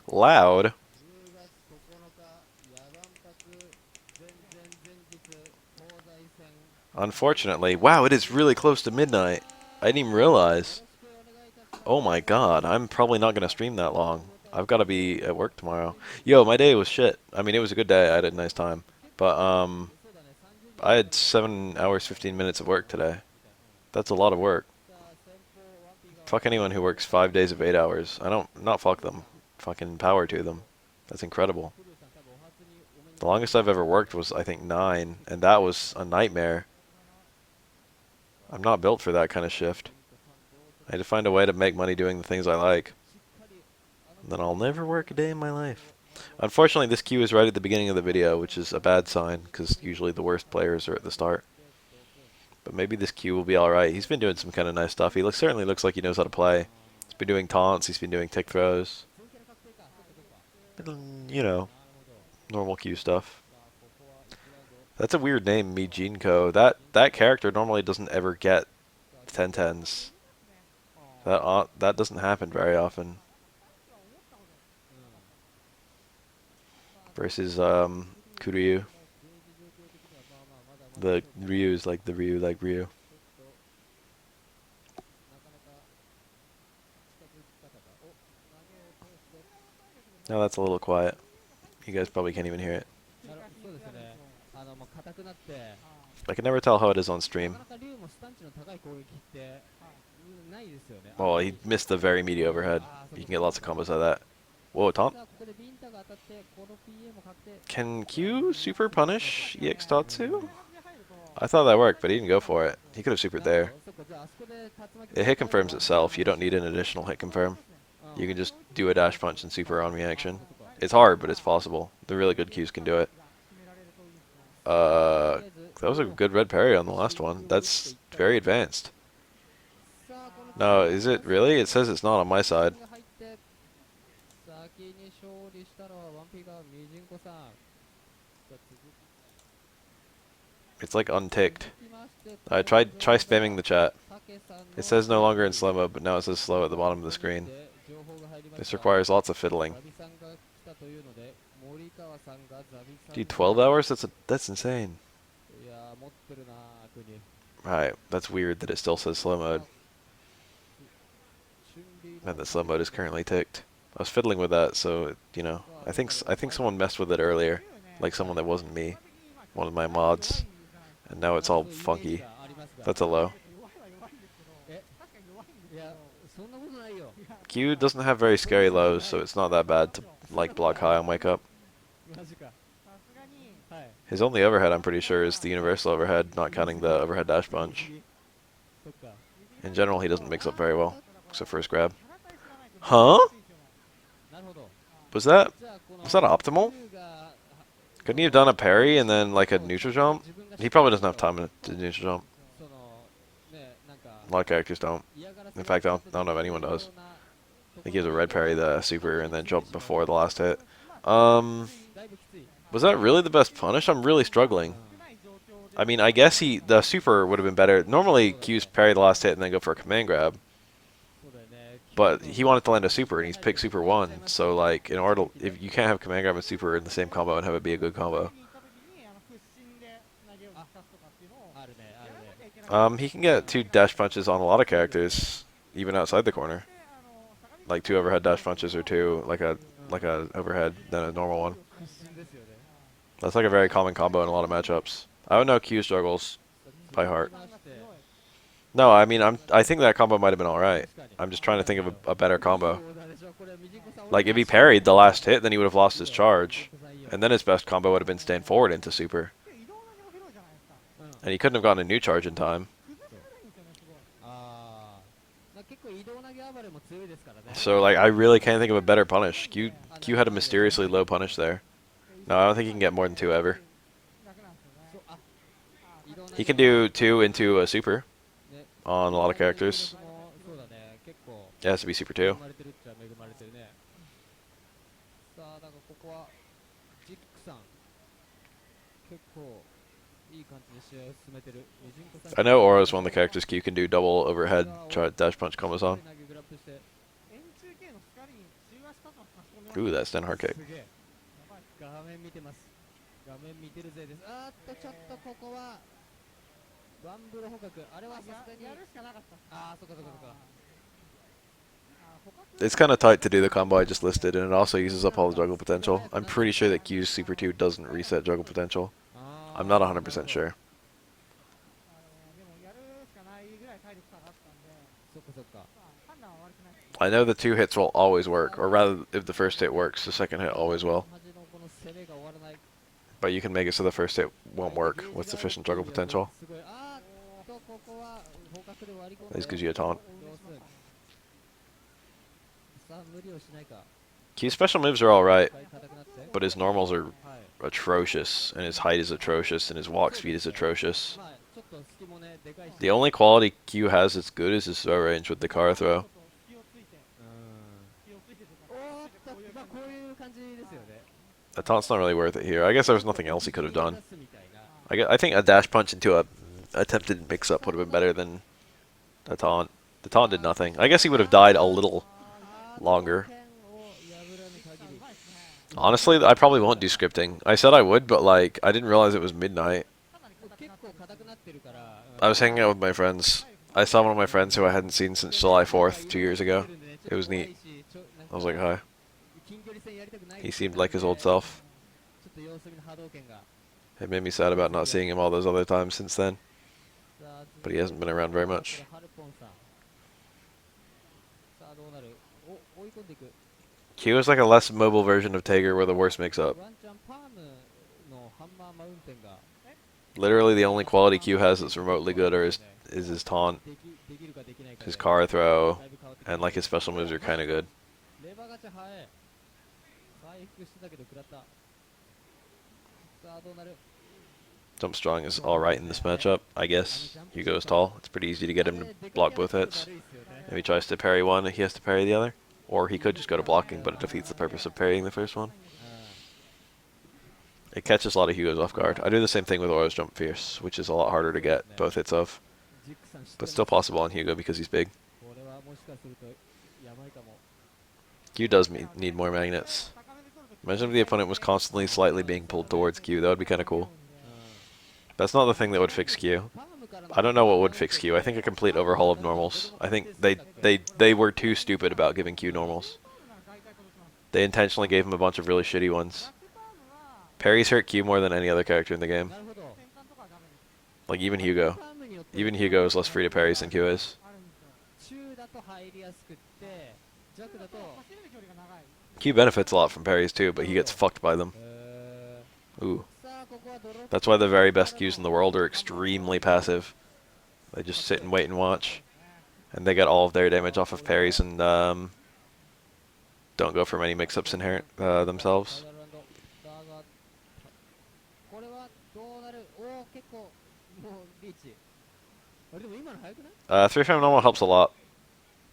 Loud? Unfortunately. Wow, it is really close to midnight. I didn't even realize. Oh my god, I'm probably not going to stream that long. I've got to be at work tomorrow. Yo, my day was shit. I mean, it was a good day. I had a nice time. But, I had 7 hours, 15 minutes of work today. That's a lot of work. Fuck anyone who works 5 days of 8 hours. Not fuck them. Fucking power to them. That's incredible. The longest I've ever worked was, I think, 9, and that was a nightmare. I'm not built for that kind of shift. I had to find a way to make money doing the things I like. Then I'll never work a day in my life. Unfortunately, this queue is right at the beginning of the video, which is a bad sign, because usually the worst players are at the start. But maybe this queue will be alright. He's been doing some kind of nice stuff. He certainly looks like he knows how to play. He's been doing taunts, he's been doing tick throws. You know, normal queue stuff. That's a weird name, Mijinko. That character normally doesn't ever get 10-10s. That doesn't happen very often. Versus Kuryu. The Ryu is like the Ryu like Ryu. Now that's a little quiet. You guys probably can't even hear it. I can never tell how it is on stream. Oh, he missed the very meaty overhead. You can get lots of combos out of that. Whoa, taunt. Can Q super punish EX Tatsu? I thought that worked, but he didn't go for it. He could have supered there. It hit confirms itself. You don't need an additional hit confirm. You can just do a dash punch and super on reaction. It's hard, but it's possible. The really good Qs can do it. That was a good red parry on the last one. That's very advanced. No, is it really? It says it's not on my side. It's like unticked. I try spamming the chat. It says no longer in slow mode, but now it says slow at the bottom of the screen. This requires lots of fiddling. Dude, 12 hours? That's insane. Right, that's weird that it still says slow mode. And the slow mode is currently ticked. I was fiddling with that, so you know, I think someone messed with it earlier, like someone that wasn't me, one of my mods, and now it's all funky. That's a low. Q doesn't have very scary lows, so it's not that bad to like block high on wake up. His only overhead, I'm pretty sure, is the universal overhead, not counting the overhead dash punch. In general, he doesn't mix up very well, except for his grab. Huh? Was that optimal? Couldn't he have done a parry and then like a neutral jump? He probably doesn't have time to neutral jump. A lot of characters don't. In fact, I don't know if anyone does. I think he has a red parry, the super, and then jump before the last hit. Was that really the best punish? I'm really struggling. I mean, I guess the super would have been better. Normally, Q's parry the last hit and then go for a command grab. But he wanted to land a super, and he's picked super 1. So, like, in order to, if you can't have command grab and super in the same combo and have it be a good combo. He can get 2 dash punches on a lot of characters, even outside the corner. Like 2 overhead dash punches or 2, like a overhead, then a normal one. That's like a very common combo in a lot of matchups. I don't know Q struggles by heart. No, I mean, I think that combo might have been alright. I'm just trying to think of a better combo. Like, if he parried the last hit, then he would have lost his charge. And then his best combo would have been stand forward into super. And he couldn't have gotten a new charge in time. So, like, I really can't think of a better punish. Q had a mysteriously low punish there. No, I don't think he can get more than 2 ever. He can do 2 into a super on a lot of characters. It has to be super 2. I know Aura is one of the characters Q can do double overhead dash punch combos on. Ooh, that's 10 hard kick. すげえ。画面見てます。画面見てるぜです。ちょっとここはワンブロ捕獲。あれはさすがに。そっかそっかそっか。It's kind of tight to do the combo I just listed, and it also uses up all the juggle potential. I'm pretty sure that Q's Super 2 doesn't reset juggle potential. I'm not 100% sure. そっかそっか。 I know the 2 hits will always work, or rather, if the first hit works, the second hit always will. But you can make it so the first hit won't work with sufficient juggle potential. This gives you a taunt. Q's special moves are alright, but his normals are atrocious, and his height is atrocious, and his walk speed is atrocious. The only quality Q has that's good is his throw range with the car throw. A taunt's not really worth it here. I guess there was nothing else he could have done. I think a dash punch into a attempted mix-up would have been better than a taunt. The taunt did nothing. I guess he would have died a little longer. Honestly, I probably won't do scripting. I said I would, but like, I didn't realize it was midnight. I was hanging out with my friends. I saw one of my friends who I hadn't seen since July 4th, 2 years ago. It was neat. I was like, hi. He seemed like his old self. It made me sad about not seeing him all those other times since then. But he hasn't been around very much. Q is like a less mobile version of Tager where the worst makes up. Literally the only quality Q has that's remotely good is his taunt, his car throw, and like his special moves are kind of good. Jump strong is alright in this matchup, I guess. Hugo is tall. It's pretty easy to get him to block both hits. If he tries to parry one, he has to parry the other. Or he could just go to blocking, but it defeats the purpose of parrying the first one. It catches a lot of Hugos off guard. I do the same thing with Aura's Jump Fierce, which is a lot harder to get both hits of. But still possible on Hugo because he's big. Q does need more magnets. Imagine if the opponent was constantly slightly being pulled towards Q. That would be kind of cool. That's not the thing that would fix Q. I don't know what would fix Q. I think a complete overhaul of normals. I think they were too stupid about giving Q normals. They intentionally gave him a bunch of really shitty ones. Parry's hurt Q more than any other character in the game. Like even Hugo. Even Hugo is less free to parries than Q is. Q benefits a lot from parries too, but he gets fucked by them. Ooh. That's why the very best Qs in the world are extremely passive. They just sit and wait and watch. And they get all of their damage off of parries and don't go for many mix-ups inherent themselves. 3-frame normal helps a lot.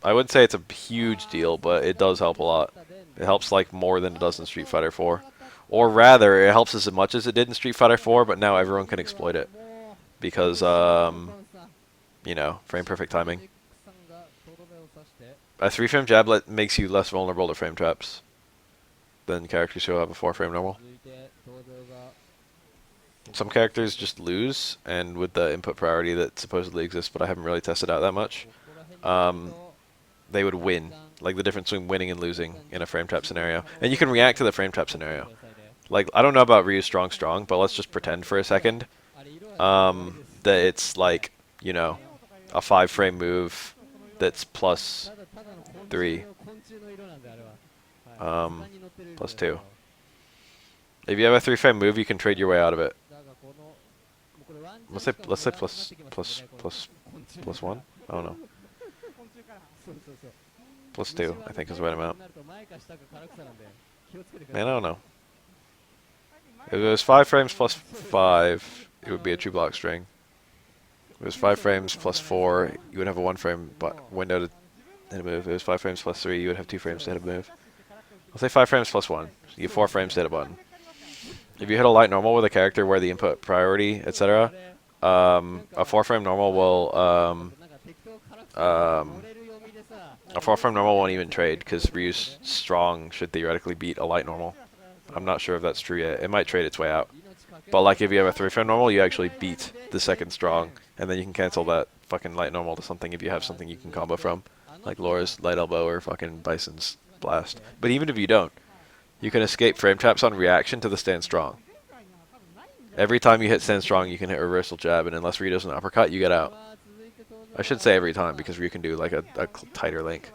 I wouldn't say it's a huge deal, but it does help a lot. It helps like more than it does in Street Fighter 4. Or rather, it helps as much as it did in Street Fighter 4, but now everyone can exploit it. Because, you know, frame perfect timing. A 3-frame jab makes you less vulnerable to frame traps than characters who have a 4-frame normal. Some characters just lose, and with the input priority that supposedly exists, but I haven't really tested out that much, they would win. Like the difference between winning and losing in a frame trap scenario. And you can react to the frame trap scenario. Like, I don't know about Ryu Strong, but let's just pretend for a second that it's like, you know, a 5-frame move that's plus 3, plus 2. If you have a 3-frame move, you can trade your way out of it. Let's say plus 1? I don't know. Plus 2, I think is the right amount. Man, I don't know. If it was 5 frames plus 5, it would be a 2-block string. If it was 5 frames plus 4, you would have a 1-frame window to hit a move. If it was 5 frames plus 3, you would have 2 frames to hit a move. I'll say 5 frames plus 1. So you have 4 frames to hit a button. If you hit a light normal with a character where the input priority, etc., a 4-frame normal will A 4 frame normal won't even trade because Ryu's strong should theoretically beat a light normal. I'm not sure if that's true yet. It might trade its way out. But like if you have a 3 frame normal, you actually beat the second strong, and then you can cancel that fucking light normal to something if you have something you can combo from, like Laura's light elbow or fucking Bison's blast. But even if you don't, you can escape frame traps on reaction to the stand strong. Every time you hit stand strong, you can hit reversal jab, and unless Ryu does an uppercut, you get out. I should say every time because Ryu can do like a tighter link,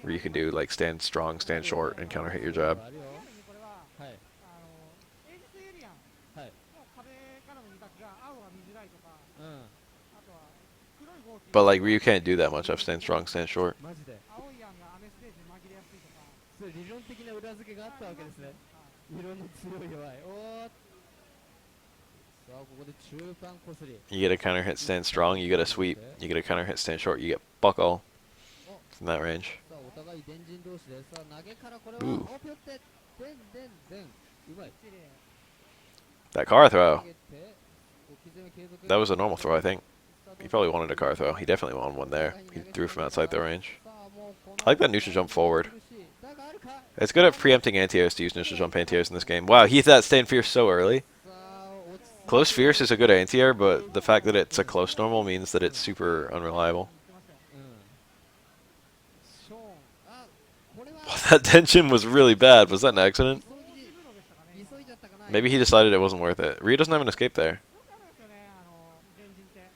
where you can do like stand strong, stand short, and counter hit your jab. But like Ryu can't do that much of stand strong, stand short. そういう理論的な裏付けがあったわけですね。いろんな強い弱い。おーっさあここで中間こすり。 You get a counter hit stand strong, you get a sweep. You get a counter hit stand short, you get buck all from that range. さあお互い電人同士でさあ投げからこれは Ooh. おぴょってでんでんでんうまい。 That car throw. 投げてお刻み継続 That was a normal throw, I think. He probably wanted a car throw. He definitely wanted one there. He threw from outside the range. さあもうこの I like that neutral jump forward. 苦しいだがあるか It's good at preempting anti-airs to use neutral jump anti-airs in this game. Wow, he hit that stand fierce so early. さあ落ち着いて Close fierce is a good anti-air, but the fact that it's a close normal means that it's super unreliable. うんショーンあこれは That tension was really bad. Was that an accident? 急いじゃったかな Maybe he decided it wasn't worth it. Ryu doesn't have an escape there.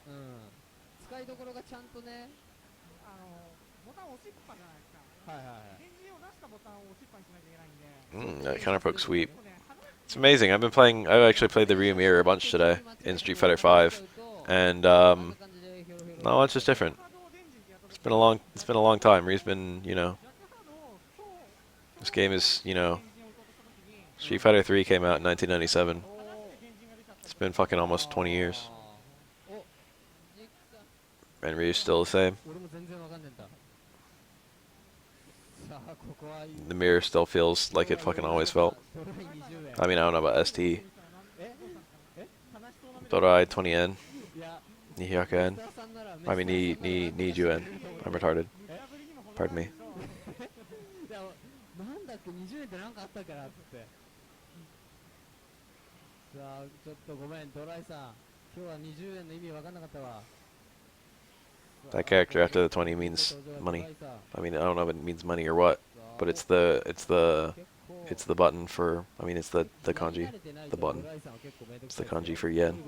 うん使いどころがちゃんとねはいはいはい That counter poke sweep. It's amazing. I've actually played the Ryu mirror a bunch today in Street Fighter 5, and not much is different. It's been a long time. Ryu's been, this game is, Street Fighter 3 came out in 1997. It's been fucking almost 20 years, お and Ryu's still the same. 俺も全然わかんねえんださあここは The mirror still feels like it fucking always felt. ドライ20円 I mean, I don't know about ST. ええ Dorai 20 yen. いや Nihiyaka yen. スターさんなら I mean, Niju yen. I'm retarded. Pardon me. いやなんだっけ20円ってなんかあったからっつってさあちょっとごめんドライさん今日は20円の意味わかんなかったわ That character after the 20 means money. I mean, I don't know if it means money or what, but it's the button for. I mean, it's the kanji, the button. It's the kanji for yen,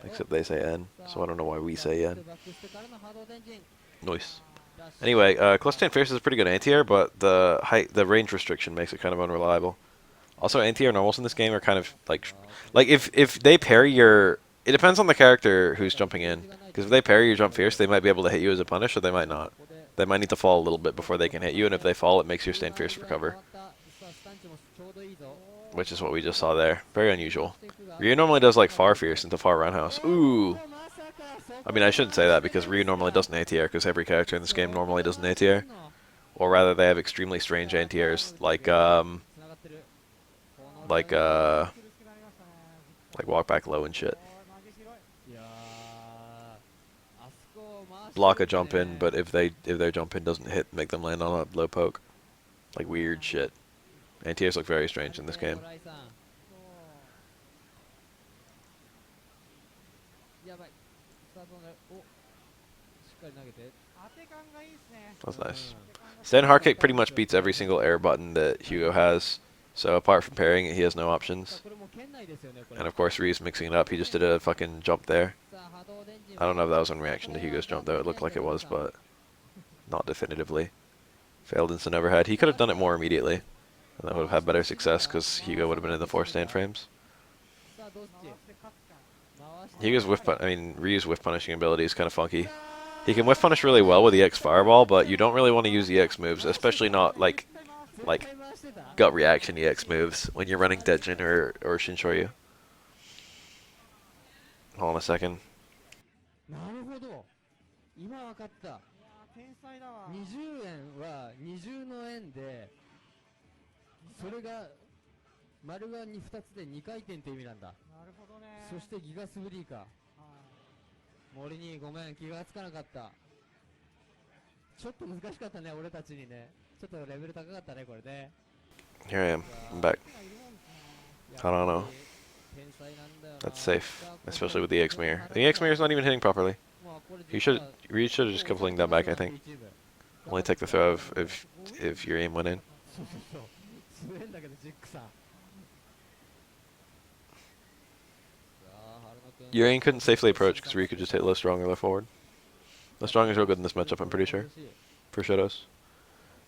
except they say yen, so I don't know why we say yen. Nice. Anyway, close stand fierce is a pretty good anti-air, but the range restriction makes it kind of unreliable. Also, anti-air normals in this game are kind of like if they parry your. It depends on the character who's jumping in. Because if they parry your jump fierce, they might be able to hit you as a punish, or they might not. They might need to fall a little bit before they can hit you, and if they fall, it makes your stand fierce recover. Which is what we just saw there. Very unusual. Ryu normally does like far fierce into far roundhouse. Ooh! I mean, I shouldn't say that, because Ryu normally does an anti-air, because every character in this game normally does an anti-air. Or rather, they have extremely strange anti-airs, like walk back low and shit. Block a jump in, but if their jump in doesn't hit, make them land on a low poke. Like weird shit. Anti-airs look very strange in this game. That's nice. Stand hard kick pretty much beats every single air button that Hugo has. So apart from parrying it, he has no options. And of course, Ryu's mixing it up. He just did a fucking jump there. I don't know if that was in reaction to Hugo's jump, though. It looked like it was, but not definitively. Failed instant overhead. He could have done it more immediately, and that would have had better success, because Hugo would have been in the 4 stand frames. Ryu's whiff punishing ability is kind of funky. He can whiff punish really well with EX Fireball, but you don't really want to use EX moves, especially not like gut reaction EX moves when you're running Dejin or Shinshoryu. Hold on a second. なるほど今わかった20円は二重の円でそれが丸が2つで2回転って意味なんだなるほどねそしてギガスフリーか森にごめん気がつかなかったちょっと難しかったね、俺たちにね。ちょっとレベル高かったね、これね。Here I am. いや I'm back. やっ I ぱ don't り know. 天才なんだよ That's な。safe, さあ、今度 especially with the X これ mirror. 払っ The X た。mirror is not even hitting properly. まあこれ He 実 should, は Ryu should have 今 just 日 kept 収 pulling めて that ます back. よ、I think 一部。only take the throw if Yurian went in. そうそうそう。強えんだけど、ジックさん。さあ、春野君 Yurian couldn't safely approach because Ryu could just hit low strong or low forward. Low strong is real good in this matchup. I'm pretty sure for Shadows.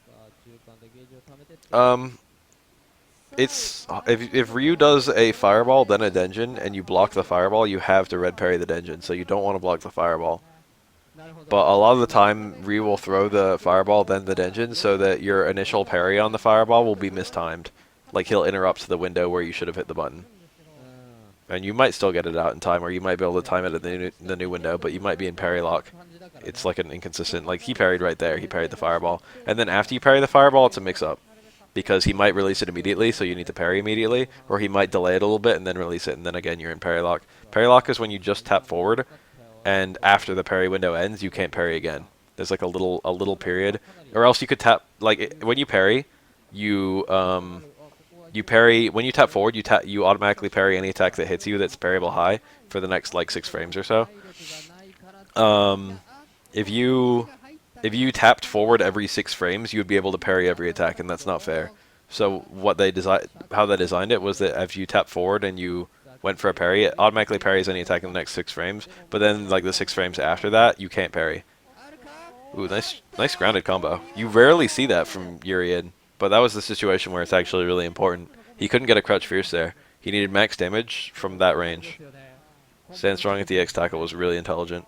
さあ、中間でゲージを貯めてって。 Um, it's if Ryu does a fireball then a Denjin and you block the fireball, you have to red parry the Denjin. So you don't want to block the fireball. なるほど。 But a lot of the time, Ryu will throw the fireball then the Denjin so that your initial parry on the fireball will be mistimed. Like he'll interrupt the window where you should have hit the button. うん。 And you might still get it out in time, or you might be able to time it at the new window, but you might be in parry lock. It's like an inconsistent, like he parried right there, he parried the fireball. And then after you parry the fireball, it's a mix-up. Because he might release it immediately, so you need to parry immediately, or he might delay it a little bit and then release it, and then again you're in parry lock. Parry lock is when you just tap forward, and after the parry window ends, you can't parry again. There's like a little period, or else you could tap like when you parry, you parry when you tap forward. You automatically parry any attack that hits you that's parryable high for the next like 6 frames or so. Um, if you if you tapped forward every 6 frames, you would be able to parry every attack, and that's not fair. So how they designed it was that if you tap forward and you went for a parry, it automatically parries any attack in the next 6 frames. But then like the 6 frames after that, you can't parry. Ooh, nice grounded combo. You rarely see that from Yurian, but that was the situation where it's actually really important. He couldn't get a Crouch Fierce there. He needed max damage from that range. Stand strong at the X tackle was really intelligent.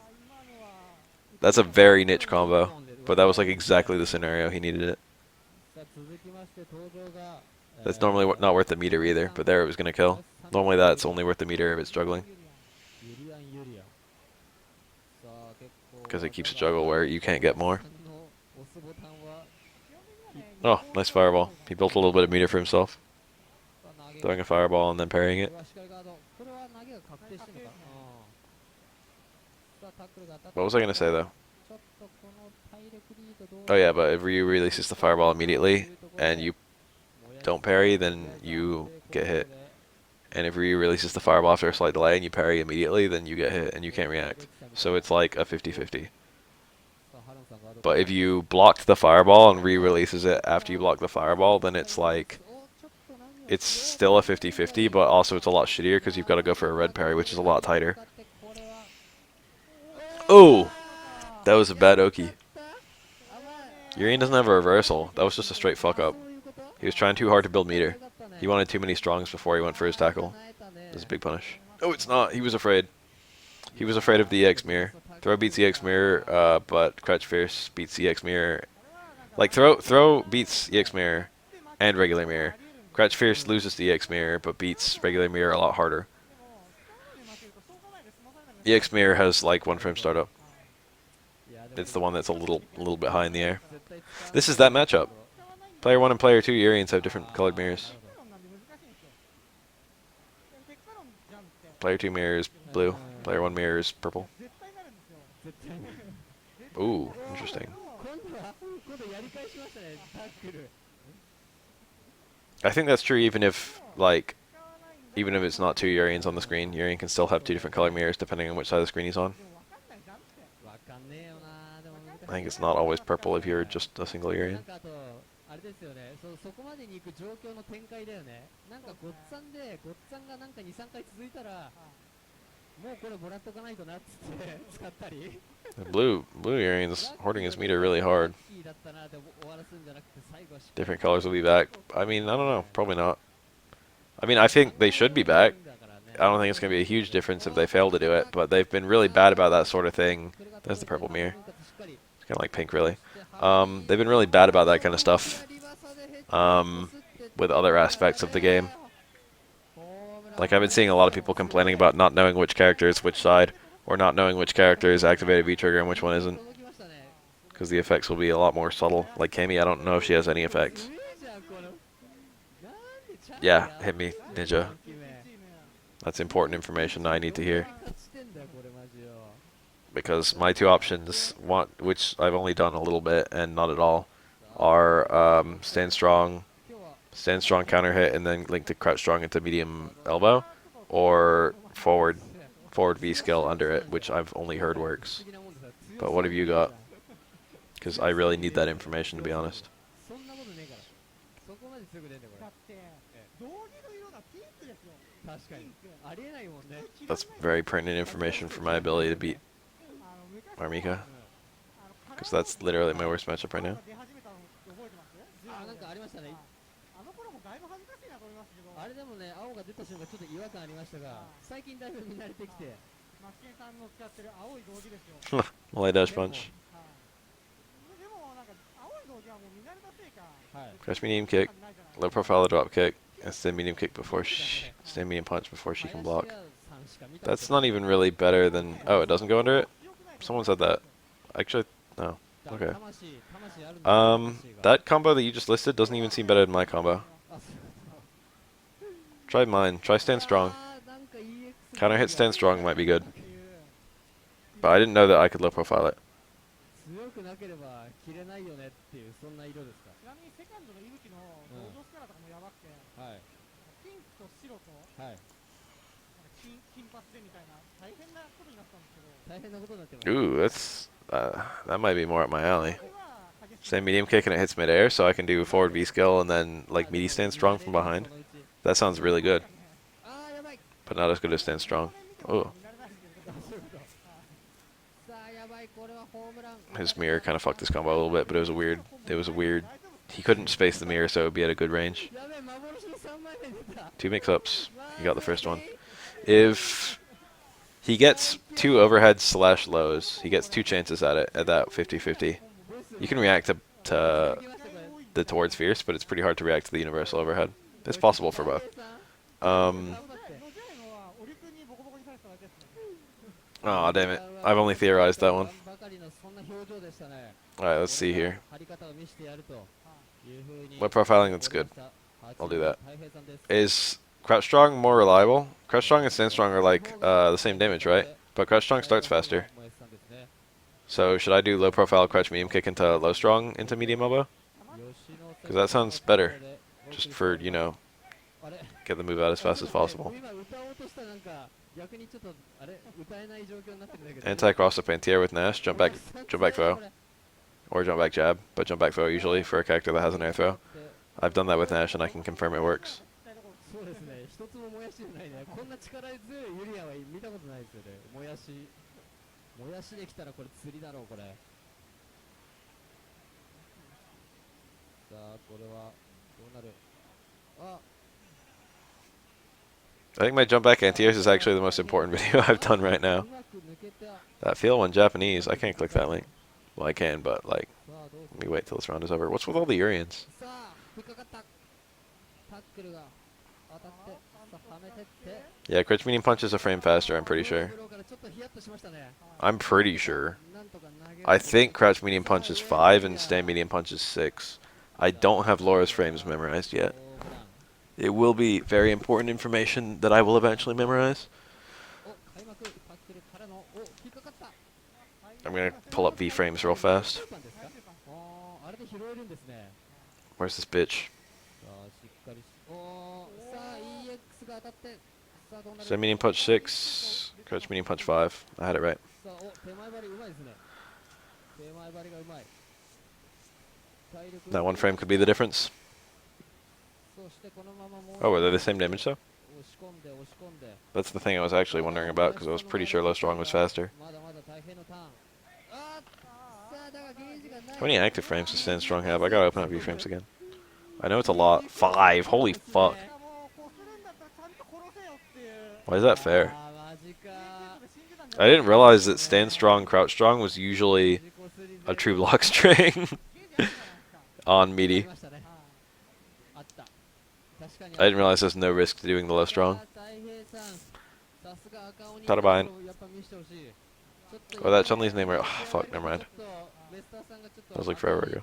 That's a very niche combo, but that was like exactly the scenario he needed it. さあ、続きまして登場が、That's normally not worth the meter either, but there it was gonna kill. Normally that's only worth the meter if it's juggling, ユリアンユリアン。さあ、結構 because it keeps a juggle where you can't get more. さんの押すボタンは Oh, nice fireball. He built a little bit of meter for himself, さあ投げ throwing a fireball and then parrying こ it. れはしっかりガード。これは投げが確定してるのか。さあ、タックルが当たって What was I gonna say though? ちょっとこの体力リードどう Oh yeah, but if Ryu releases the fireball immediately and you don't parry, then you get hit. And if Ryu releases the fireball after a slight delay and you parry immediately, then you get hit and you can't react. So it's like a 50-50. さあ、ハルンさんガード But if you blocked the fireball and re-releases it after you block the fireball, then it's like, it's still a 50-50, but also it's a lot shittier because you've got to go for a red parry, which is a lot tighter. Oh! That was a bad Oki. Yurian doesn't have a reversal. That was just a straight fuck up. He was trying too hard to build meter. He wanted too many strongs before he went for his tackle. It was a big punish. Oh, it's not. He was afraid. He was afraid of the EX mirror. Throw beats EX mirror, but Crouch Fierce beats EX mirror. Like throw beats EX mirror and regular mirror. Crouch Fierce loses the EX mirror, but beats regular mirror a lot harder. EX mirror has like 1 frame startup. It's the one that's a little bit high in the air. This is that matchup. Player 1 and Player 2 Yurians have different colored mirrors. Player 2 mirror is blue. Player 1 mirror is purple. Ooh, interesting. 今度やり返しましたね、タックル。 I think that's true even if it's not 2 Yurians on the screen. Yurian can still have 2 different color mirrors depending on which side of the screen he's on. わかんねえよな。でも難しい I think it's not always purple if you're just a single な Yurian. んかあと、あれですよね、そこまでに行く状況の展開だよね。なんかごっつぁんで、ごっつぁんがなんか2、3回続いたら、もうこれもらっとかないとなっつって使ったり。 The blue Yurian's hoarding his meter really hard. いいだったなで終わらすんじゃなくて最後はしっかり Different colors will be back. I mean, I don't know. Probably not. I mean, I think they should be back. I don't think it's going to be a huge difference if they fail to do it, but they've been really bad about that sort of thing. There's the purple mirror. It's kind of like pink, really. They've been really bad about that kind of stuff with other aspects of the game. Like, I've been seeing a lot of people complaining about not knowing which character is which side, or not knowing which character is activated V-trigger and which one isn't. Because the effects will be a lot more subtle. Like Kami, I don't know if she has any effects. Yeah, hit me, Ninja. That's important information I need to hear. because my two options, one which I've only done a little bit and not at all, are stand strong counter hit, and then link to crouch strong into medium elbow, or forward V skill under it, which I've only heard works. But what have you got? Because I really need that information, to be honest. That's very pertinent information for my ability to beat Armika, because that's literally my worst matchup right now. あれでもね、青が出た瞬間ちょっと違和感ありましたが、最近だいぶ見慣れてきて。マツケンさんの使ってる青い道着ですよ。Malay dash punch. でもなんか青い道着はもう見慣れたせいか。はい。 Crouch medium kick, low profile drop kick, and stand medium kick before stand medium punch before she can block. That's not even really better than. Oh, it doesn't go under it? Someone said that. Actually, no. Okay. That combo that you just listed doesn't even seem better than my combo. Try mine. Try stand strong. Counter hit stand strong might be good. But I didn't know that I could low profile it. 強くなければ切れないよねっていうそんな色ですか。ちなみにセカンドの伊吹の同情スカラとかもやばくて、はい、ピンクと白と、はい、金髪でみたいな大変なことになったんですけど。大変なことになってます。Ooh, that might be more up my alley. Stand medium kick and it hits midair, so I can do forward V skill and then like meaty stand strong from behind. That sounds really good, but not as good as stand strong. Oh. His mirror kind of fucked this combo a little bit, but it was a weird. He couldn't space the mirror, so it would be at a good range. 2 mix-ups. He got the first one. If he gets 2 overheads slash lows, he gets 2 chances at it at that 50-50. You can react to the towards fierce, but it's pretty hard to react to the universal overhead. It's possible for both. Oh, damn it. I've only theorized that one. Alright, let's see here. What profiling? That's good. I'll do that. Is crouch strong more reliable? Crouch strong and stand strong are like the same damage, right? But crouch strong starts faster. So should I do low profile crouch medium kick into low strong into medium elbow? Because that sounds better. Just for, you know, get the move out as fast as possible. Anti-cross up anti-air with Nash, jump back throw. Or jump back jab, but jump back throw usually for a character that has an air throw. I've done that with Nash and I can confirm it works. I think my jump back anti-airs is actually the most important video I've done right now. That feel one Japanese, I can't click that link. Well, I can, but like, let me wait till this round is over. What's with all the Yurians? Yeah, crouch medium punch is a frame faster, I'm pretty sure. I think crouch medium punch is 5 and stand medium punch is 6. I don't have Laura's frames memorized yet. It will be very important information that I will eventually memorize. I'm gonna pull up V-frames real fast. Where's this bitch? Stand medium punch 6, crouch medium punch 5. I had it right. That one frame could be the difference. Oh, are they the same damage though? That's the thing I was actually wondering about, because I was pretty sure low strong was faster. How many active frames does stand strong have? I gotta open up V-frames again. I know it's a lot. 5! Holy fuck. Why is that fair? I didn't realize that stand strong, crouch strong was usually a true block string on meaty. I didn't realize there's no risk to doing the low strong. Tadabain. Oh, that Chun-Li's name right. Oh, fuck, never mind. That was like forever ago.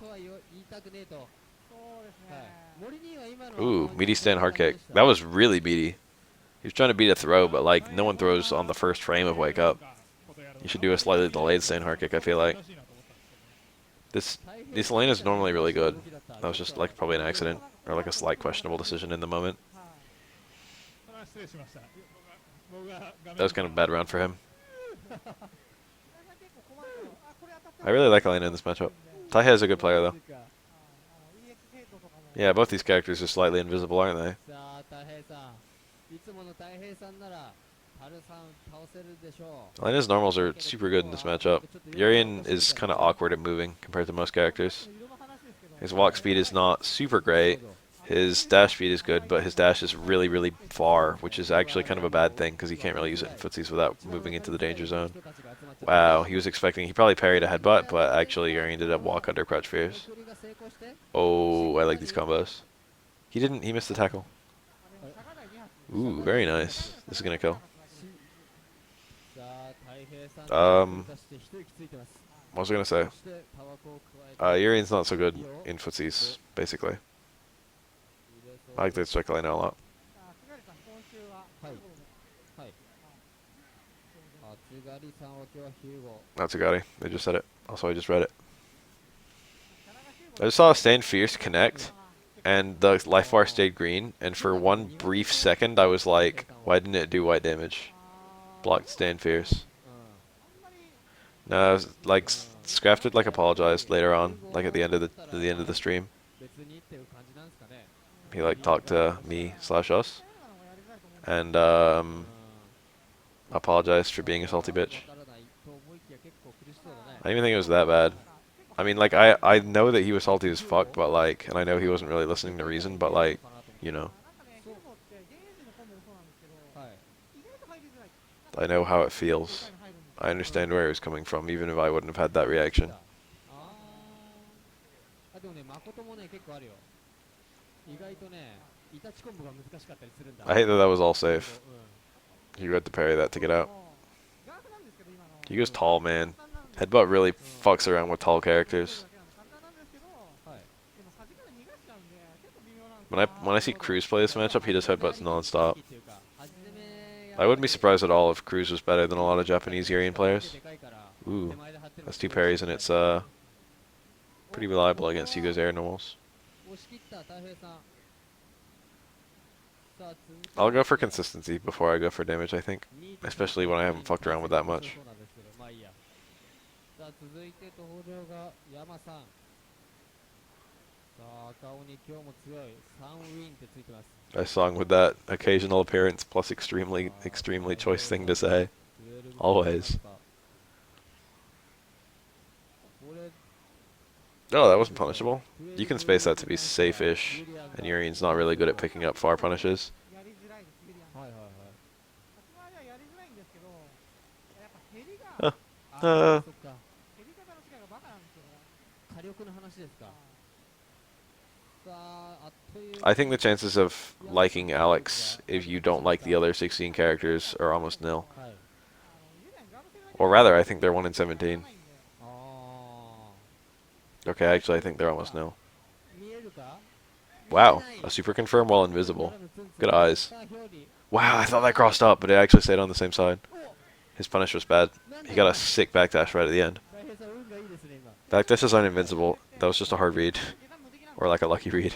Ooh, meaty stand hard kick. That was really meaty. He was trying to beat a throw, but like no one throws on the first frame of Wake Up. You should do a slightly delayed stand hard kick, I feel like. This lane is normally really good. That was just like probably an accident or like a slight questionable decision in the moment. That was kind of a bad round for him. I really like Elena in this matchup. Taihe is a good player though. Yeah, both these characters are slightly invisible, aren't they? Elena's normals are super good in this matchup. Yurian is kind of awkward at moving compared to most characters. His walk speed is not super great. His dash speed is good, but his dash is really, really far, which is actually kind of a bad thing because he can't really use it in footsies without moving into the danger zone. Wow, he was expecting, he probably parried a headbutt, but actually Yuri ended up walk under crouch fears. Oh, I like these combos. He missed the tackle. Ooh, very nice. This is gonna kill. What was I gonna say? Yurian's not so good in footsies, basically. I like this strike line a lot. Natsugari. They just said it. Also, I just read it. I just saw a Stand Fierce connect, and the life bar stayed green, and for one brief second, I was like, why didn't it do white damage? Blocked Stand Fierce. No, I was, like, Scrafted like apologized later on, like at the end of the stream. He like talked to me slash us, and apologized for being a salty bitch. I didn't even think it was that bad. I mean, like, I know that he was salty as fuck, but like, and I know he wasn't really listening to reason, but like, you know. I know how it feels. I understand where he was coming from, even if I wouldn't have had that reaction. I hate that that was all safe. You had to parry that to get out. Hugo's tall, man. Headbutt really fucks around with tall characters. When I see Cruz play this matchup, he does headbutts non-stop. I wouldn't be surprised at all if Cruz was better than a lot of Japanese Yurian players. Ooh, that's two parries and it's pretty reliable against Hugo's air normals. I'll go for consistency before I go for damage, I think. Especially when I haven't fucked around with that much. I song with that occasional appearance plus extremely choice thing to say. Always. Oh, that wasn't punishable. You can space that to be safe-ish, and Yurian's not really good at picking up far punishes. Huh. I think the chances of liking Alex if you don't like the other 16 characters are almost nil. Or rather, I think they're 1 in 17. Okay, actually, I think they're almost nil. Wow, a super confirm while invisible. Good eyes. Wow, I thought that crossed up, but it actually stayed on the same side. His punish was bad. He got a sick backdash right at the end. Backdashes aren't invincible. That was just a hard read. Or like a lucky read.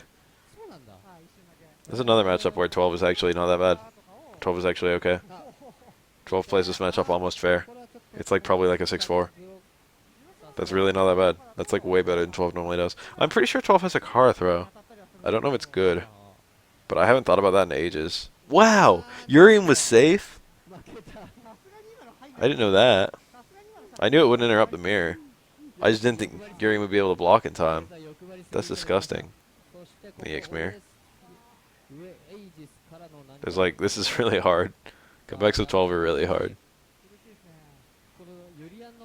There's another matchup where 12 is actually not that bad. 12 is actually okay. 12 plays this matchup almost fair. It's like probably like a 6-4. That's really not that bad. That's like way better than 12 normally does. I'm pretty sure 12 has a car throw. I don't know if it's good. But I haven't thought about that in ages. Wow! Yurian was safe? I didn't know that. I knew it wouldn't interrupt the mirror. I just didn't think Yurian would be able to block in time. That's disgusting. The EX mirror. There's like, this is really hard. Comebacks of 12 are really hard.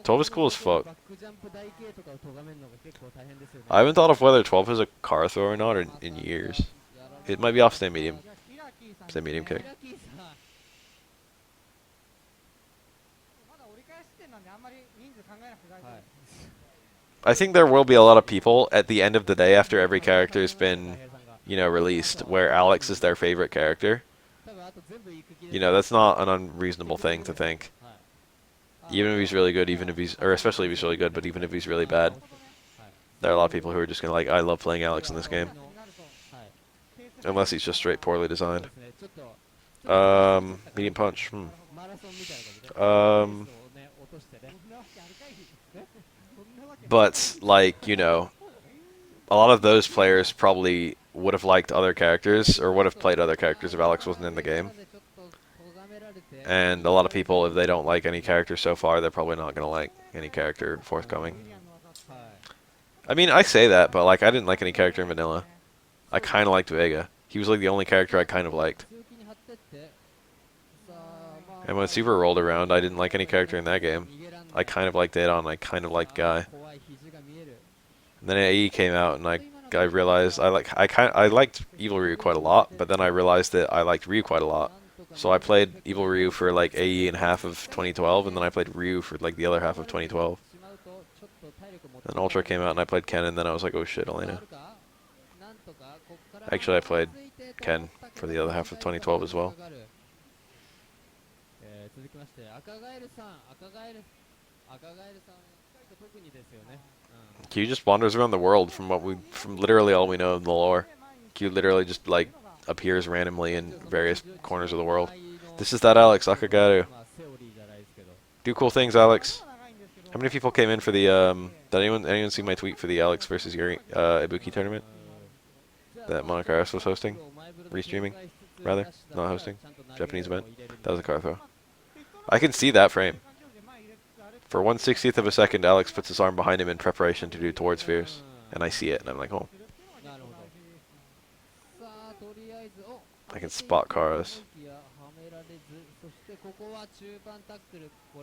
12 is cool as fuck. I haven't thought of whether 12 has a car throw or not in years. It might be off stand medium. Stand medium kick. I think there will be a lot of people at the end of the day after every character's been, you know, released, where Alex is their favorite character. You know, that's not an unreasonable thing to think. Even if he's really good, even if he's, or especially if he's really good, but even if he's really bad, there are a lot of people who are just gonna like, I love playing Alex in this game, unless he's just straight poorly designed. Medium punch. Um, but like a lot of those players probably would have liked other characters or would have played other characters if Alex wasn't in the game. And a lot of people, if they don't like any character so far, they're probably not gonna like any character forthcoming. I mean, I say that, but like I didn't like any character in vanilla. I kind of liked Vega. He was like the only character I kind of liked. And when Super rolled around, I didn't like any character in that game. I kind of liked Adon. I kind of liked Guy. And then AE came out, and I realized I liked Evil Ryu quite a lot, but then I realized that I liked Ryu quite a lot. So I played Evil Ryu for like AE in half of 2012, and then I played Ryu for like the other half of 2012. Then Ultra came out, and I played Ken, and then I was like, oh shit, Elena. Actually, I played Ken for the other half of 2012 as well. Q just wanders around the world from literally all we know in the lore. Q literally just like appears randomly in various corners of the world. This is that Alex Akagaru. Do cool things, Alex. How many people came in for the did anyone see my tweet for the Alex versus Yuri Ibuki tournament that Monocaris was hosting? Restreaming, rather, not hosting. Japanese event. That was a car throw. I can see that frame. For 1/60th of a second, Alex puts his arm behind him in preparation to do towards Fierce, and I see it, and I'm like, oh. I can spot Karas.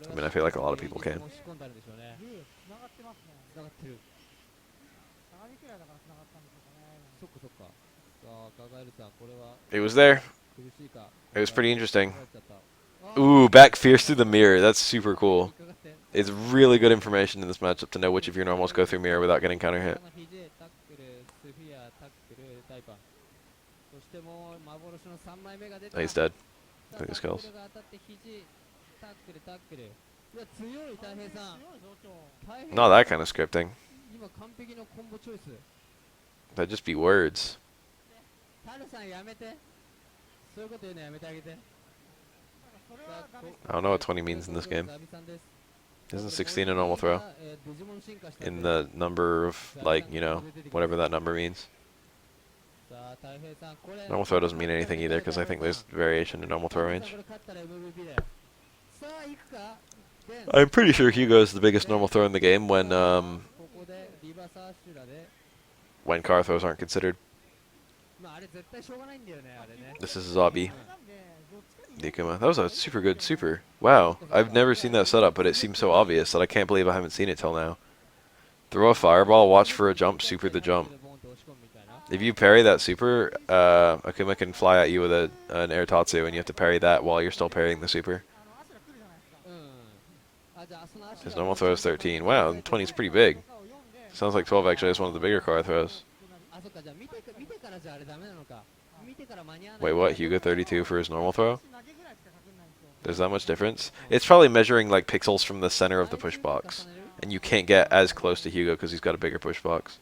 I mean, I feel like a lot of people can. It was there. It was pretty interesting. Ooh, back Fierce through the mirror. That's super cool. It's really good information in this matchup to know which of your normals go through mirror without getting counter hit. Oh, he's dead. I think his kills. Not that kind of scripting. That'd just be words. I don't know what 20 means in this game. Isn't 16 a normal throw? In the number of, like, whatever that number means. Normal throw doesn't mean anything either, because I think there's variation in normal throw range. I'm pretty sure Hugo is the biggest normal throw in the game when car throws aren't considered. This is Zabi. Nikuma. That was a super good super. Wow. I've never seen that setup, but it seems so obvious that I can't believe I haven't seen it till now. Throw a fireball, watch for a jump, super the jump. If you parry that super, Akuma can fly at you with an air tatsu, and you have to parry that while you're still parrying the super. His normal throw is 13. Wow, 20 is pretty big. Sounds like 12 actually is one of the bigger car throws. Wait, what? Hugo 32 for his normal throw? There's that much difference? It's probably measuring like pixels from the center of the push box. And you can't get as close to Hugo because he's got a bigger push box.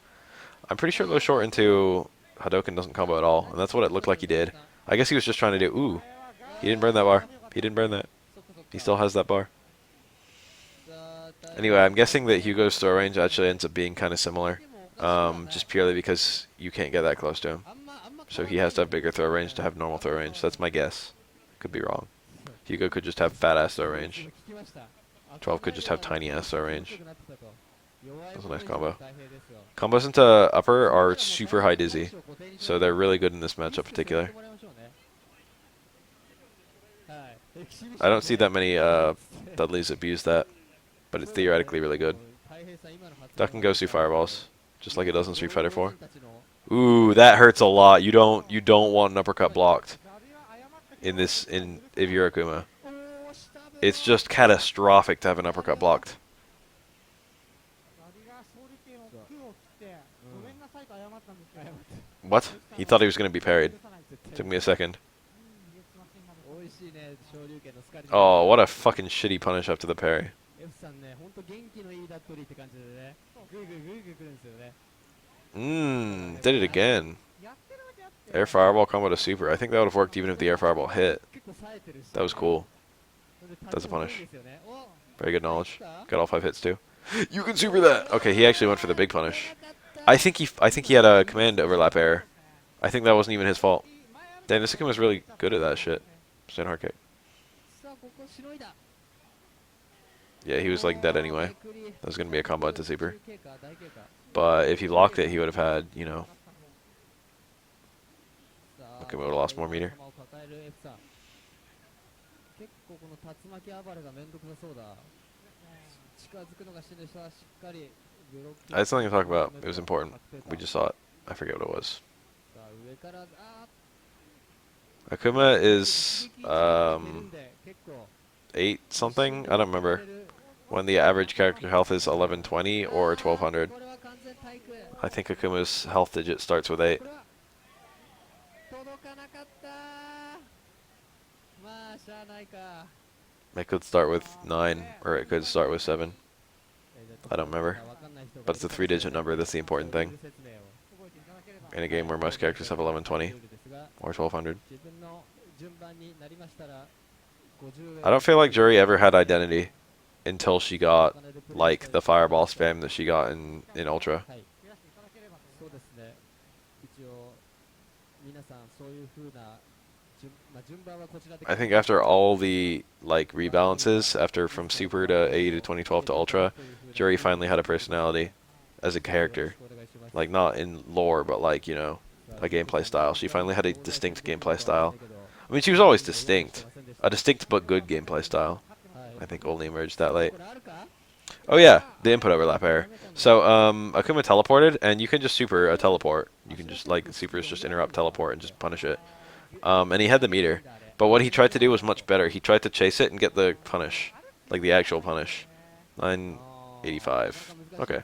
I'm pretty sure low short into Hadouken doesn't combo at all. And that's what it looked like he did. I guess he was just trying to do... Ooh. He didn't burn that bar. He didn't burn that. He still has that bar. Anyway, I'm guessing that Hugo's throw range actually ends up being kind of similar. Just purely because you can't get that close to him. So he has to have bigger throw range to have normal throw range. That's my guess. Could be wrong. Hugo could just have fat ass throw range. 12 could just have tiny ass throw range. That's a nice combo. Combos into upper are super high dizzy. So they're really good in this matchup in particular. I don't see that many Dudleys abuse that. But it's theoretically really good. Duck and Gosu fireballs. Just like it does in Street Fighter 4. Ooh, that hurts a lot. You don't want an uppercut blocked if you're Akuma. It's just catastrophic to have an uppercut blocked. What? He thought he was going to be parried. Took me a second. Oh, what a fucking shitty punish after the parry. F さんね、ほんと元気のいいダットリーって感じでね、ぐいぐいぐいぐい来るんですよね。Did it again. Air fireball combo to super. I think that would have worked even if the air fireball hit. 結構冴えてるし、That was cool. それで That's a 立ちもいい punish. ですよね。お、 Very good knowledge. Got all 5 hits too. You can super that. Okay, he actually went for the big punish. I think he had a command overlap error. I think that wasn't even his fault. Damn, this Akuma was really good at that shit. Stand hard kick. さあここしのいだ。 Yeah, he was like dead anyway. That was gonna be a combo into super. 中経過大経過。 But if he blocked it, he would have had, you know, さあ Akuma would have lost more meter. 頭を抱える F さん。結構この竜巻暴れがめんどくさそうだ。近づくのがしんどい人はしっかりブロック。 I had something to talk about. It was important. We just saw it. I forget what it was. さあ上からあ Akuma is 結構 8 something. I don't remember. When the average character health is 1120 or 1200. これは完全体育。 I think Akuma's health digit starts with 8. これは届かなかった。まあしゃあないか。 It could start with 9 or it could start with 7. I don't remember. But it's a 3-digit number. That's the important thing. In a game where most characters have 1120 or 1200. I don't feel like Juri ever had identity until she got like the fireball spam that she got in Ultra. そうですね。一応皆さんそういう風な順番はこちらで。 I think after all the like rebalances, after from Super to AE to 2012 to Ultra, Juri finally had a personality as a character. Like not in lore, but like, you know, a gameplay style. She finally had a distinct gameplay style. I mean, she was always distinct. A distinct but good gameplay style. I think only emerged that late. Oh yeah, the input overlap error. So, Akuma teleported, and you can just super a teleport. You can just, like, supers just interrupt teleport and just punish it. And he had the meter. But what he tried to do was much better. He tried to chase it and get the punish. Like, the actual punish. 985. Okay.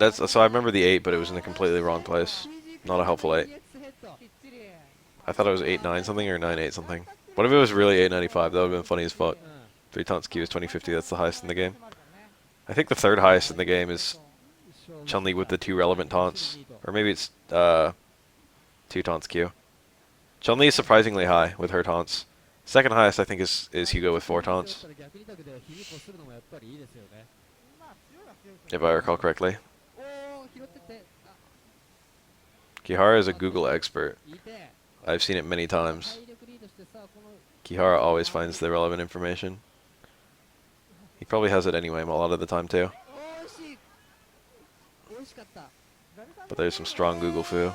So I remember the 8, but it was in a completely wrong place. Not a helpful 8. I thought it was 8-9 something or 9-8 something. What if it was really 895? That would have been funny as fuck. 3 taunts Q is 2050, that's the highest in the game. I think the third highest in the game is Chun-Li with the 2 relevant taunts. Or maybe it's 2 taunts Q. Chun-Li is surprisingly high with her taunts. Second highest I think is Hugo with 4 taunts. If I recall correctly. Kihara is a Google expert. I've seen it many times. Kihara always finds the relevant information. He probably has it anyway a lot of the time too. But there's some strong Google foo.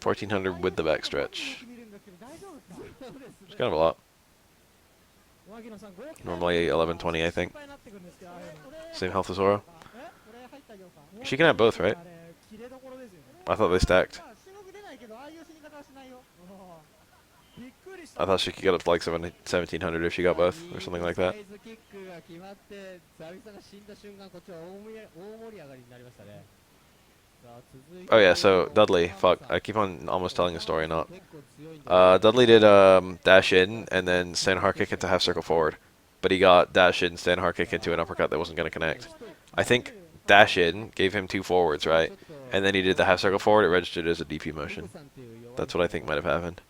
1400 with the backstretch. It's kind of a lot. Normally 1120 I think. Same health as Oro. She can have both, right? I thought they stacked. I thought she could get up to like 1700 if she got both, or something like that. Oh yeah, so Dudley, fuck, I keep on almost telling a story, not. Dudley did dash in, and then stand hard kick into half circle forward. But he got dash in, stand hard kick into an uppercut that wasn't going to connect. I think dash in gave him 2 forwards, right? And then he did the half circle forward, it registered as a DP motion. That's what I think might have happened.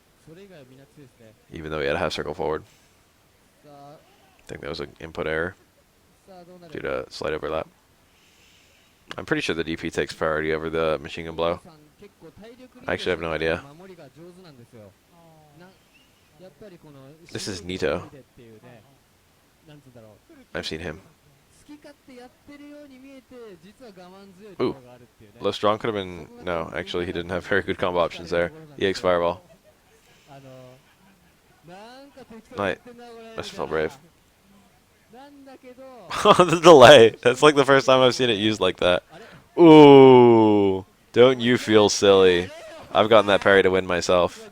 Even though he had a half circle forward. I think that was an input error due to slight overlap. I'm pretty sure the DP takes priority over the machine gun blow. I actually have no idea. This is Nito. I've seen him. Ooh. Low strong could have been... No, actually he didn't have very good combo options there. EX Fireball. Night. Must have felt brave. The delay. That's like the first time I've seen it used like that. Ooh. Don't you feel silly. I've gotten that parry to win myself.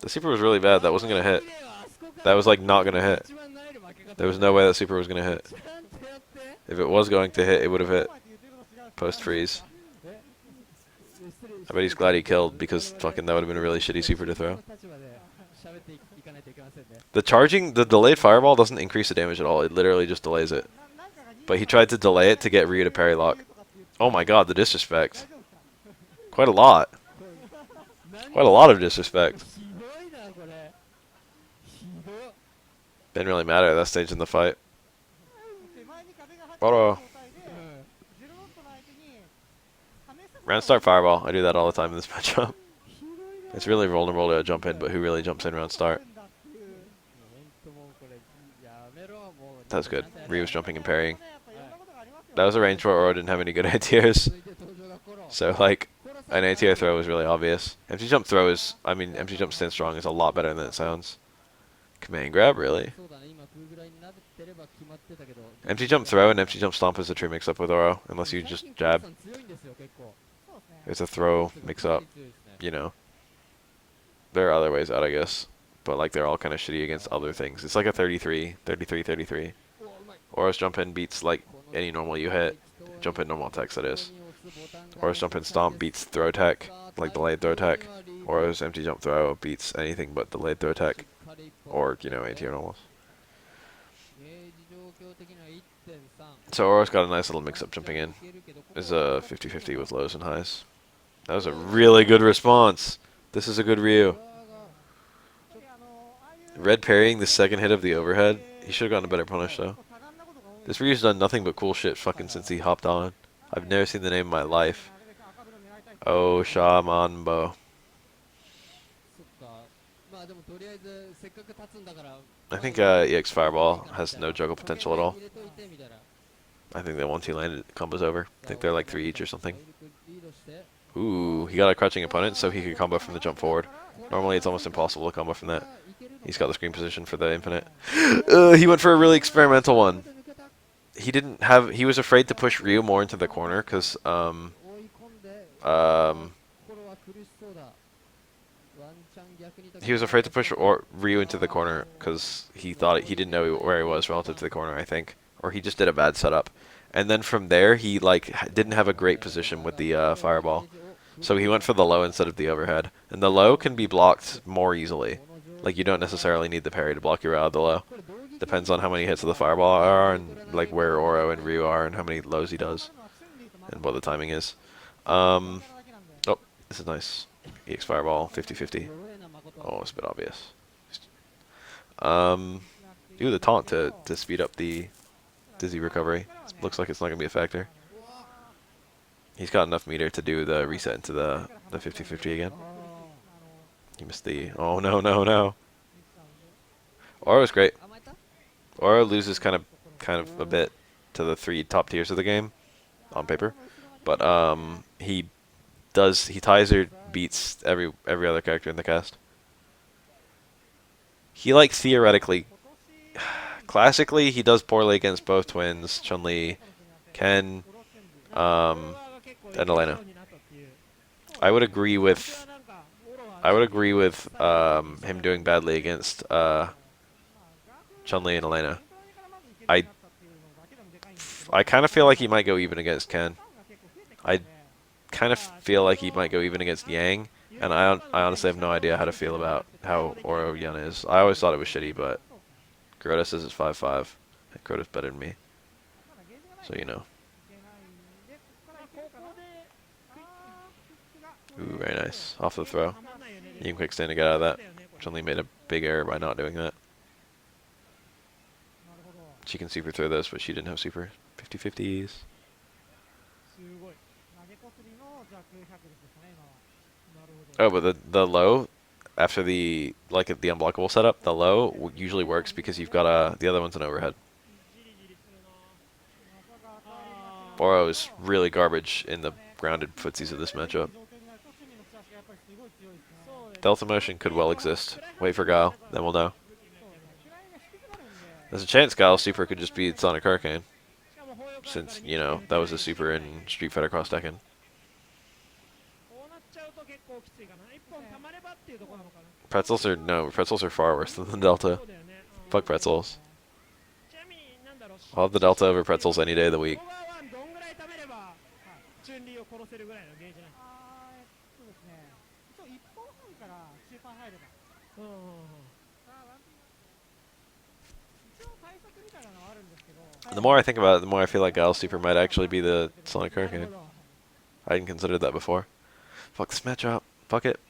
The super was really bad. That wasn't going to hit. That was like not going to hit. There was no way that super was going to hit. If it was going to hit, it would have hit post freeze. I bet he's glad he killed because fucking that would have been a really shitty super to throw. The delayed fireball doesn't increase the damage at all. It literally just delays it. But he tried to delay it to get Ryu to parry lock. Oh my god, the disrespect. Quite a lot. Quite a lot of disrespect. Didn't really matter at that stage in the fight. Oro. Round start fireball. I do that all the time in this matchup. It's really vulnerable to a jump in, but who really jumps in round start? That was good. Ryu was jumping and parrying. That was a range where Oro didn't have any good anti-airs. So, like, an anti-air throw was really obvious. Empty jump throw is, I mean, empty jump stand strong is a lot better than it sounds. Command grab, really? Empty jump throw and empty jump stomp is a true mix-up with Oro, unless you just jab. It's a throw mix-up, you know. There are other ways out, I guess. But, like, they're all kind of shitty against other things. It's like a 33, 33, 33. Oro's jump in beats, like, any normal you hit. Jump in normal attacks, that is. Oro's jump in stomp beats throw attack, like delayed throw attack. Oro's empty jump throw beats anything but delayed throw attack. Or, you know, anti-air normals. So Oro's got a nice little mix-up jumping in. Is a 50-50 with lows and highs. That was a really good response. This is a good Ryu. Red parrying the second hit of the overhead. He should have gotten a better punish, though. This Ryu's done nothing but cool shit fucking since he hopped on. I've never seen the name in my life. Oh, Shaman Bo. I think EX Fireball has no juggle potential at all. I think that once he landed, combo's over. I think they're like 3 each or something. Ooh, he got a crouching opponent, so he could combo from the jump forward. Normally, it's almost impossible to combo from that. He's got the screen position for the infinite. He went for a really experimental one. He was afraid to push Ryu more into the corner, because, he was afraid to push Ryu into the corner, because he didn't know where he was relative to the corner, I think. Or he just did a bad setup. And then from there, he, like, didn't have a great position with the, fireball. So he went for the low instead of the overhead. And the low can be blocked more easily. Like, you don't necessarily need the parry to block your out of the low. Depends on how many hits of the fireball are, and, like, where Oro and Ryu are, and how many lows he does. And what the timing is. Oh, this is nice. EX Fireball, 50-50. Oh, it's a bit obvious. Do the taunt to speed up the dizzy recovery. Looks like it's not going to be a factor. He's got enough meter to do the reset into the 50-50 again. He missed the... Oh, no, no, no. Oro's great. Oro loses kind of a bit to the 3 top tiers of the game on paper. But he ties or beats every other character in the cast. He, like, theoretically... Classically, he does poorly against both twins, Chun-Li, Ken, and Elena. I would agree with him doing badly against Chun-Li and Elena. I kind of feel like he might go even against Ken. I kind of feel like he might go even against Yang, and I honestly have no idea how to feel about how Oro Yun is. I always thought it was shitty, but Kuroda says it's 5-5. And Kuroda's better than me. So, you know. Ooh, very nice. Off the throw. You can quick stand to get out of that. Chun-Li made a big error by not doing that. She can super throw this, but she didn't have super. 50-50s. Oh, but the low, after the unblockable setup, the low usually works because you've got the other one's an overhead. Oro is really garbage in the grounded footsies of this matchup. Delta motion could well exist. Wait for Guile, then we'll know. There's a chance Guile's super could just be Sonic Hurricane. Since, you know, that was a super in Street Fighter Cross Tekken. Pretzels are far worse than the Delta. Fuck pretzels. I'll have the Delta over pretzels any day of the week. うんうんうん。The more I think about it, the more I feel like Gal Super might actually be the Sonic Hurricane. I hadn't considered that before. Fuck this matchup. Fuck it.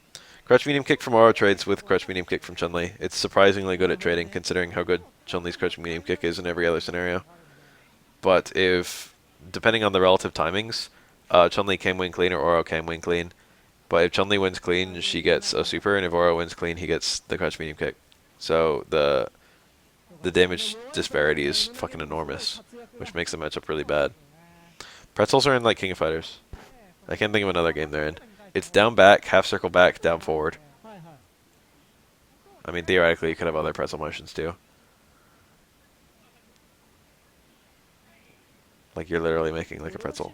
Crouch medium kick from Aura trades with crouch medium kick from Chun-Li. It's surprisingly good at trading, considering how good Chun-Li's crouch medium kick is in every other scenario. But if, depending on the relative timings, Chun-Li can win clean or Aura can win clean. But if Chun-Li wins clean, she gets a super, and if Aura wins clean, he gets the crouch medium kick. So the damage disparity is fucking enormous, which makes the matchup really bad. Pretzels are in like King of Fighters. I can't think of another game they're in. It's down back, half circle back, down forward. I mean, theoretically, you could have other pretzel motions too. Like you're literally making like a pretzel.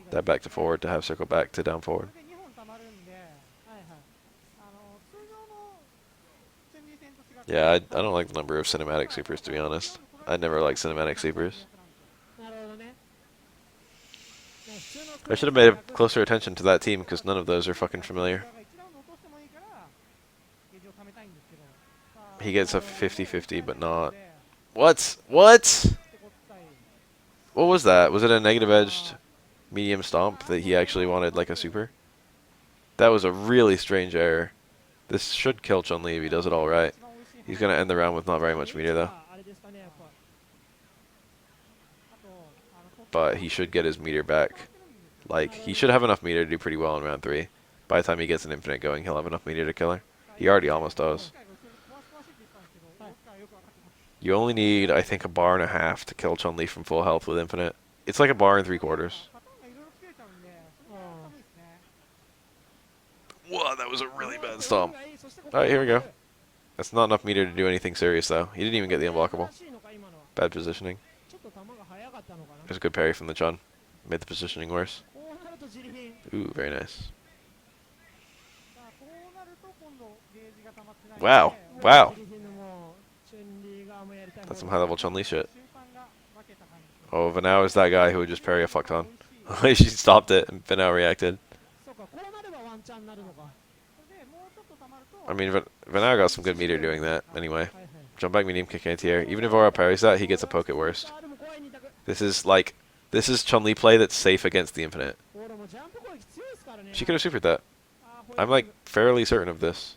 That back to forward to half circle back to down forward. Yeah, I don't like the number of cinematic supers, to be honest. I never liked cinematic supers. I should have made closer attention to that team, because none of those are fucking familiar. He gets a 50-50, but not... What? What? What was that? Was it a negative edged medium stomp that he actually wanted like a super? That was a really strange error. This should kill Chun-Li if he does it all right. He's going to end the round with not very much meter though. But he should get his meter back. Like, he should have enough meter to do pretty well in round 3. By the time he gets an infinite going, he'll have enough meter to kill her. He already almost does. You only need, I think, a bar and a half to kill Chun-Li from full health with infinite. It's like a bar and 3/4. Whoa, that was a really bad stomp. Alright, here we go. That's not enough meter to do anything serious, though. He didn't even get the unblockable. Bad positioning. There's a good parry from the Chun. Made the positioning worse. Ooh, very nice. Wow. Wow. That's some high-level Chun-Li shit. Oh, Vanao is that guy who would just parry a fuck ton. She stopped it, and Vanao reacted. I mean, Vanao got some good meter doing that, anyway. Jump back medium kick anti-air. Even if Aura parries that, he gets a poke at worst. This is Chun-Li play that's safe against the infinite. She could have supered that. I'm like fairly certain of this.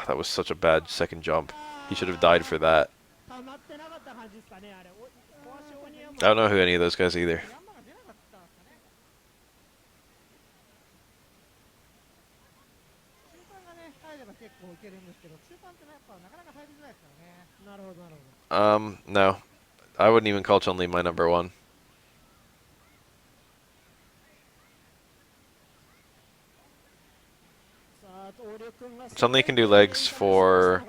That was such a bad second jump. He should have died for that. I don't know who any of those guys either. No. I wouldn't even call Chun-Li my number 1. Chun-Li can do legs for...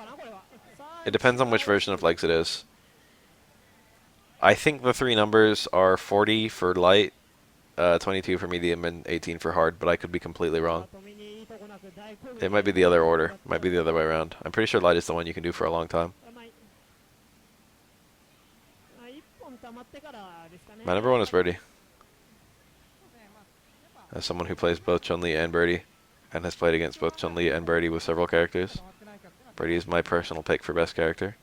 It depends on which version of legs it is. I think the 3 numbers are 40 for light, 22 for medium, and 18 for hard, but I could be completely wrong. It might be the other order. Might be the other way around. I'm pretty sure light is the one you can do for a long time. My number 1 is Birdie. As someone who plays both Chun-Li and Birdie, and has played against both Chun-Li and Birdie with several characters, Birdie is my personal pick for best character.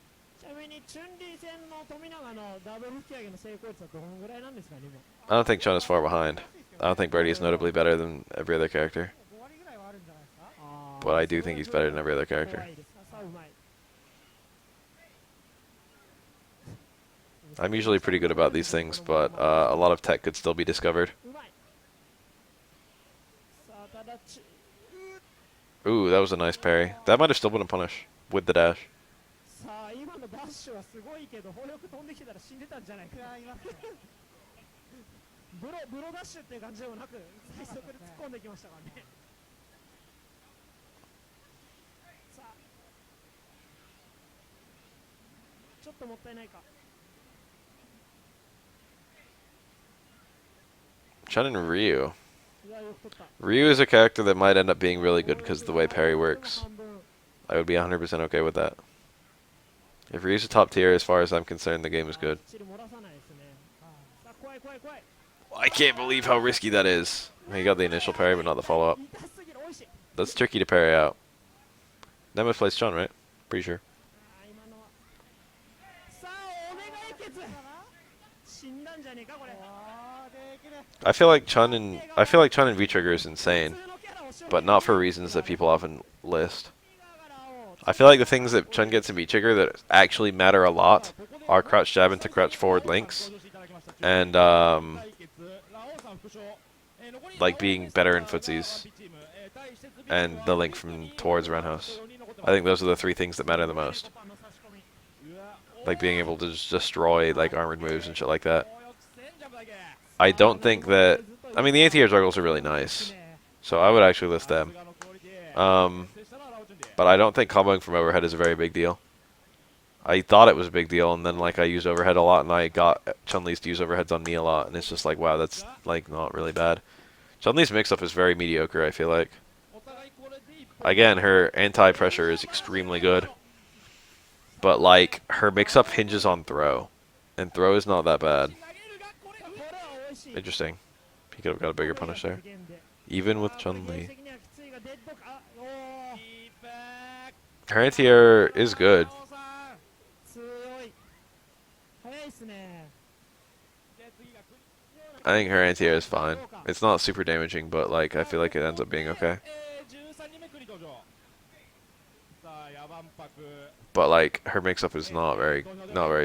I don't think Chun is far behind. I don't think Birdie is notably better than every other character. But I do think he's better than every other character. I'm usually pretty good about these things, but a lot of tech could still be discovered. Ooh, that was a nice parry. That might have still been a punish with the dash. Chun and Ryu. Ryu is a character that might end up being really good because of the way parry works. I would be 100% okay with that. If Ryu's a top tier, as far as I'm concerned, the game is good. I can't believe how risky that is. He got the initial parry, but not the follow-up. That's tricky to parry out. Nemesis plays Chun, right? Pretty sure. I feel like Chun and V Trigger is insane, but not for reasons that people often list. I feel like the things that Chun gets in V Trigger that actually matter a lot are crouch jab into crouch forward links, and like being better in footsies, and the link from towards roundhouse. I think those are the three things that matter the most. Like being able to just destroy like armored moves and shit like that. I don't think that. I mean, the anti-air juggles are really nice, so I would actually list them. But I don't think comboing from overhead is a very big deal. I thought it was a big deal, and then like I used overhead a lot, and I got Chun-Li's to use overheads on me a lot, and it's just like, wow, that's like not really bad. Chun-Li's mix-up is very mediocre, I feel like. Again, her anti-pressure is extremely good, but like her mix-up hinges on throw, and throw is not that bad. Interesting. He could have got a bigger punish there. Even with Chun-Li. Her anti-air is good. I think her anti-air is fine. It's not super damaging, but like I feel like it ends up being okay. But like her mix-up is not very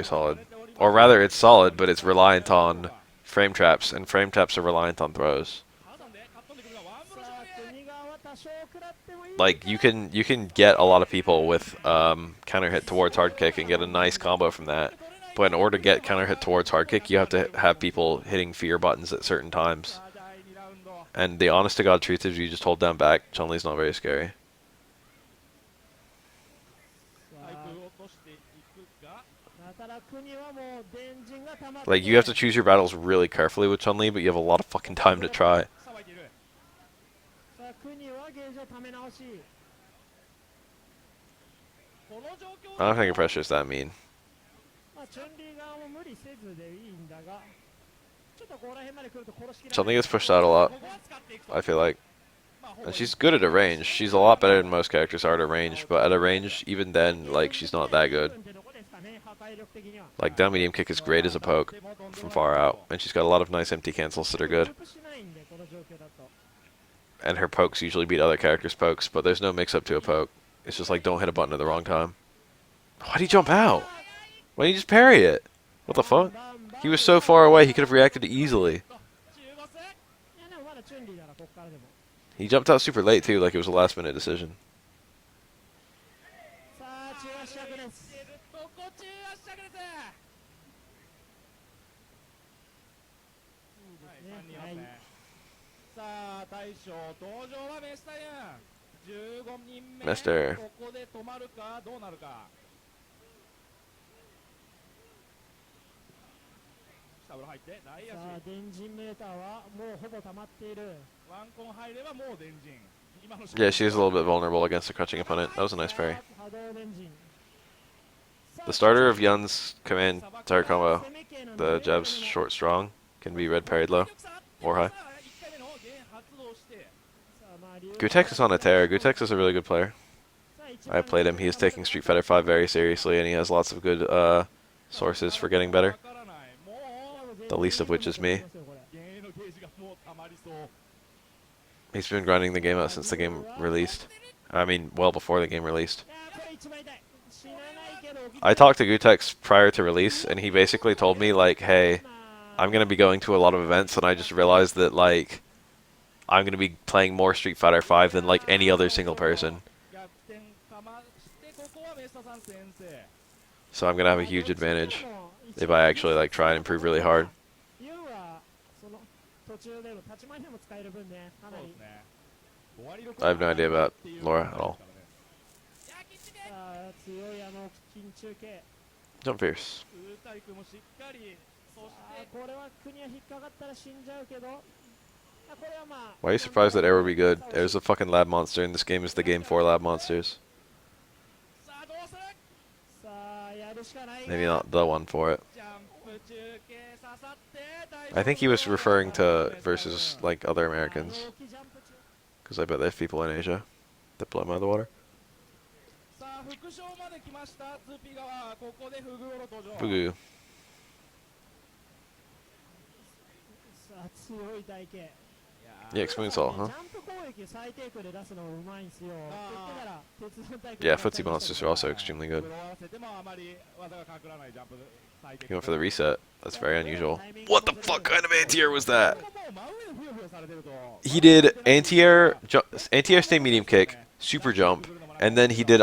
solid. Or rather, it's solid, but it's reliant on frame traps, and frame traps are reliant on throws. Like you can get a lot of people with counter hit towards hard kick and get a nice combo from that. But in order to get counter hit towards hard kick, you have to have people hitting fear buttons at certain times. And the honest to god truth is, you just hold down back, Chun-Li's not very scary. Like you have to choose your battles really carefully with Chun-Li, but you have a lot of fucking time to try. I don't think her pressure is that mean. Chun-Li gets pushed out a lot, I feel like. And she's good at a range. She's a lot better than most characters are at a range, but at a range, even then, like, she's not that good. Like, down medium kick is great as a poke from far out, and she's got a lot of nice empty cancels that are good. And her pokes usually beat other characters' pokes, but there's no mix-up to a poke. It's just like, don't hit a button at the wrong time. Why'd he jump out? Why didn't he just parry it? What the fuck? He was so far away, he could have reacted easily. He jumped out super late, too, like it was a last-minute decision. Mister. Yeah, she's a little bit vulnerable against a crouching opponent. That was a nice parry. The starter of Yun's command entire combo, the jabs short strong, can be red parried low or high. Gutex is on a tear. Gutex is a really good player. I played him. He is taking Street Fighter V very seriously, and he has lots of good sources for getting better. The least of which is me. He's been grinding the game out since the game released. I mean, well before the game released. I talked to Gutex prior to release, and he basically told me, like, hey, I'm going to be going to a lot of events, and I just realized that, like, I'm going to be playing more Street Fighter V than, like, any other single person. So I'm going to have a huge advantage if I actually, like, try and improve really hard. I have no idea about Laura at all. Jump fierce. Why are you surprised that air would be good? Air's a fucking lab monster, and this game is the game for lab monsters. Maybe not the one for it. I think he was referring to versus, like, other Americans. Because I bet there's people in Asia that blow them out of the water. Fugu. さあ強い体型 Yeah, smooth saw, ジ huh? ャンプ攻撃最低空で出すのうまいんすよって言ってたら鉄道体 Yeah, footsie monsters are also extremely good. He went for the reset. That's very unusual. What the fuck kind of anti-air was that? He did anti-air, anti-air stay medium kick, super jump, and then he did